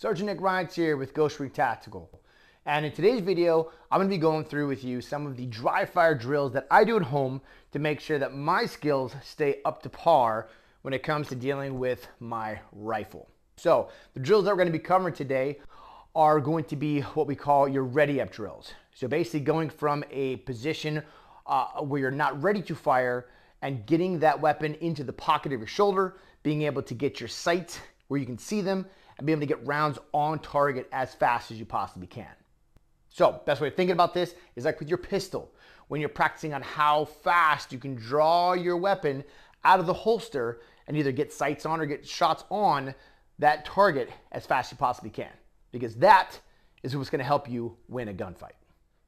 Sergeant Nick Ryan's here with Ghost Ring Tactical. And in today's video, I'm going to be going through with you some of the dry fire drills that I do at home to make sure that my skills stay up to par when it comes to dealing with my rifle. So the drills that we're going to be covering today are going to be what we call your ready up drills. So basically going from a position where you're not ready to fire and getting that weapon into the pocket of your shoulder, being able to get your sights where you can see them, and be able to get rounds on target as fast as you possibly can. So best way of thinking about this is like with your pistol. When you're practicing on how fast you can draw your weapon out of the holster and either get sights on or get shots on that target as fast as you possibly can. Because that is what's going to help you win a gunfight.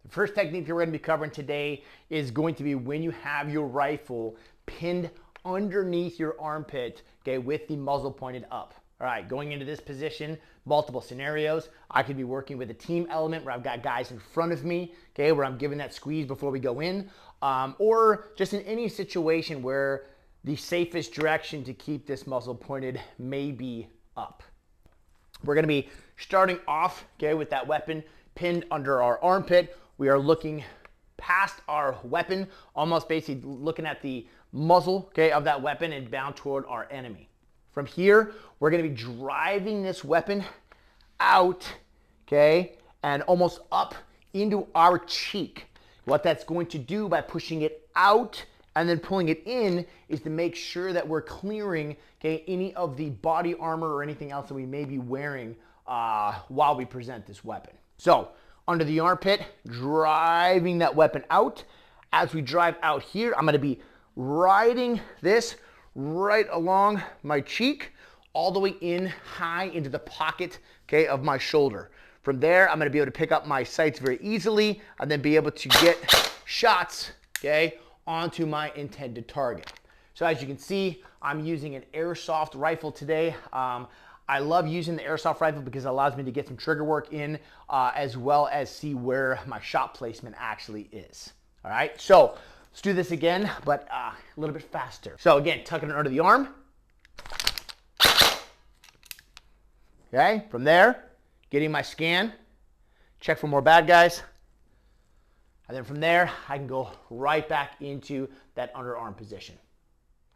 The first technique that we're going to be covering today is going to be when you have your rifle pinned underneath your armpit, okay, with the muzzle pointed up. All right, going into this position, multiple scenarios. I could be working with a team element where I've got guys in front of me, okay, where I'm giving that squeeze before we go in, or just in any situation where the safest direction to keep this muzzle pointed may be up. We're gonna be starting off, okay, with that weapon pinned under our armpit. We are looking past our weapon, almost basically looking at the muzzle, okay, of that weapon and bound toward our enemy. From here, we're going to be driving this weapon out, okay, and almost up into our cheek. What that's going to do by pushing it out and then pulling it in is to make sure that we're clearing, okay, any of the body armor or anything else that we may be wearing while we present this weapon. So, under the armpit, driving that weapon out. As we drive out here, I'm going to be riding this right along my cheek, all the way in high into the pocket, okay, of my shoulder. From there, I'm going to be able to pick up my sights very easily and then be able to get shots, okay, onto my intended target. So as you can see, I'm using an airsoft rifle today. I love using the airsoft rifle because it allows me to get some trigger work in as well as see where my shot placement actually is. All right, so let's do this again, but a little bit faster. So again, tucking it under the arm. Okay, from there, getting my scan, check for more bad guys. And then from there, I can go right back into that underarm position.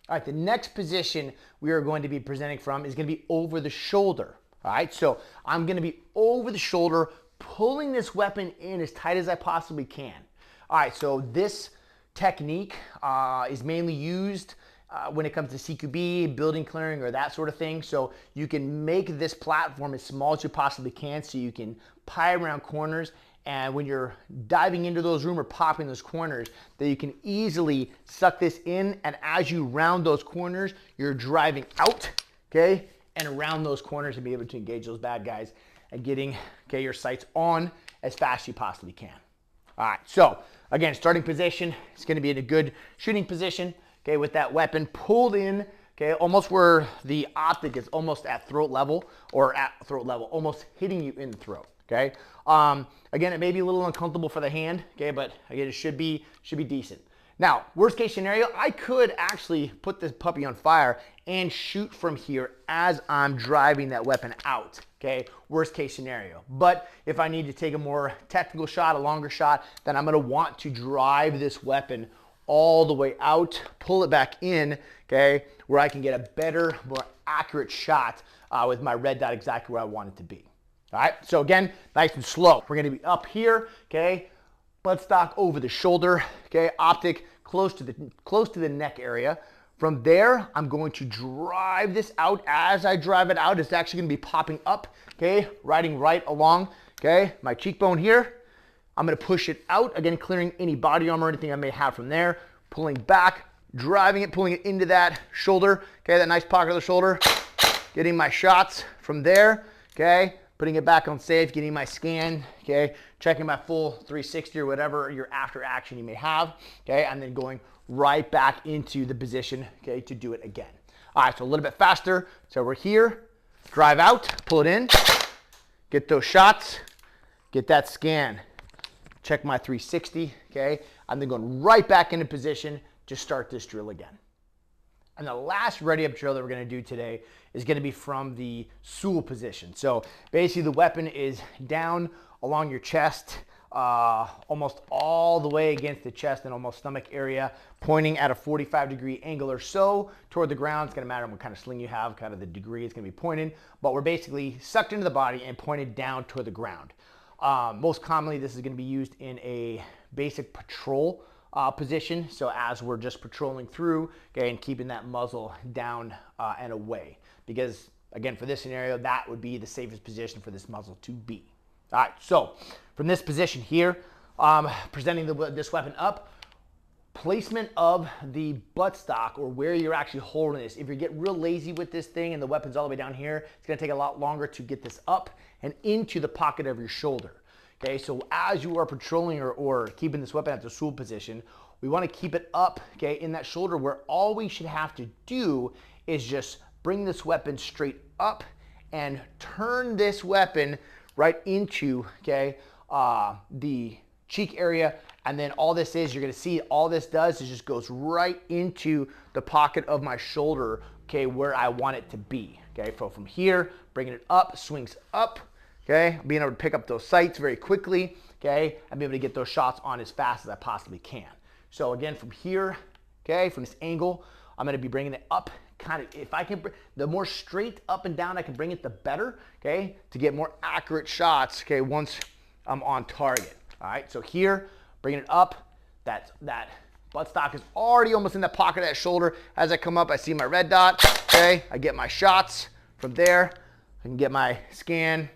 All right, the next position we are going to be presenting from is going to be over the shoulder. All right, so I'm going to be over the shoulder, pulling this weapon in as tight as I possibly can. All right, so this technique is mainly used when it comes to CQB, building clearing, or that sort of thing. So you can make this platform as small as you possibly can so you can pie around corners. And when you're diving into those rooms or popping those corners, that you can easily suck this in. And as you round those corners, you're driving out, okay, and around those corners and be able to engage those bad guys and getting, okay, your sights on as fast as you possibly can. All right, so again, starting position, it's going to be in a good shooting position, okay, with that weapon pulled in, okay, almost where the optic is almost at throat level, almost hitting you in the throat, okay. Again, it may be a little uncomfortable for the hand, okay, but again, it should be decent. Now, worst case scenario, I could actually put this puppy on fire and shoot from here as I'm driving that weapon out, okay? Worst case scenario. But if I need to take a more technical shot, a longer shot, then I'm gonna want to drive this weapon all the way out, pull it back in, okay, where I can get a better, more accurate shot with my red dot exactly where I want it to be. All right, so again, nice and slow. We're gonna be up here, okay, buttstock over the shoulder, okay, optic close to the neck area. From there, I'm going to drive this out. As I drive it out, it's actually gonna be popping up, okay, riding right along, okay, my cheekbone here. I'm gonna push it out, again, clearing any body armor or anything I may have from there, pulling back, driving it, pulling it into that shoulder, okay, that nice pocket of the shoulder, getting my shots from there, okay, putting it back on safe, getting my scan, okay, checking my full 360 or whatever your after action you may have, okay, and then going right back into the position, okay, to do it again. All right, so a little bit faster. So we're here, drive out, pull it in, get those shots, get that scan, check my 360, okay, and then going right back into position to start this drill again. And the last ready up drill that we're going to do today is going to be from the Sul position. So basically the weapon is down along your chest, almost all the way against the chest and almost stomach area, pointing at a 45-degree angle or so toward the ground. It's going to matter what kind of sling you have, kind of the degree it's going to be pointed, but we're basically sucked into the body and pointed down toward the ground. Most commonly, this is going to be used in a basic patrol position. So as we're just patrolling through, okay, and keeping that muzzle down and away, because again, for this scenario, that would be the safest position for this muzzle to be. All right, so from this position here, presenting this weapon up, placement of the buttstock or where you're actually holding this. If you get real lazy with this thing and the weapon's all the way down here, it's gonna take a lot longer to get this up and into the pocket of your shoulder. Okay, so as you are patrolling or keeping this weapon at the Sul position, we wanna keep it up, okay, in that shoulder, where all we should have to do is just bring this weapon straight up and turn this weapon right into, okay, the cheek area. And then all this is, you're gonna see all this does is just goes right into the pocket of my shoulder, okay, where I want it to be, okay? So from here, bringing it up, swings up, okay? Being able to pick up those sights very quickly, okay? And be able to get those shots on as fast as I possibly can. So again, from here, okay, from this angle, I'm gonna be bringing it up, kind of, if I can, the more straight up and down I can bring it, the better, okay, to get more accurate shots, okay, once I'm on target. All right, so here, bringing it up, that buttstock is already almost in the pocket of that shoulder. As I come up, I see my red dot, okay, I get my shots from there. I can get my scan,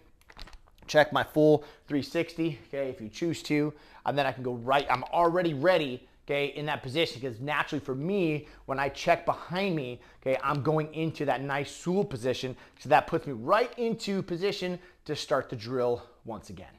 check my full 360, okay, if you choose to, and then I can go right, I'm already ready, okay, in that position, because naturally for me, when I check behind me, okay, I'm going into that nice Sul position, so that puts me right into position to start the drill once again.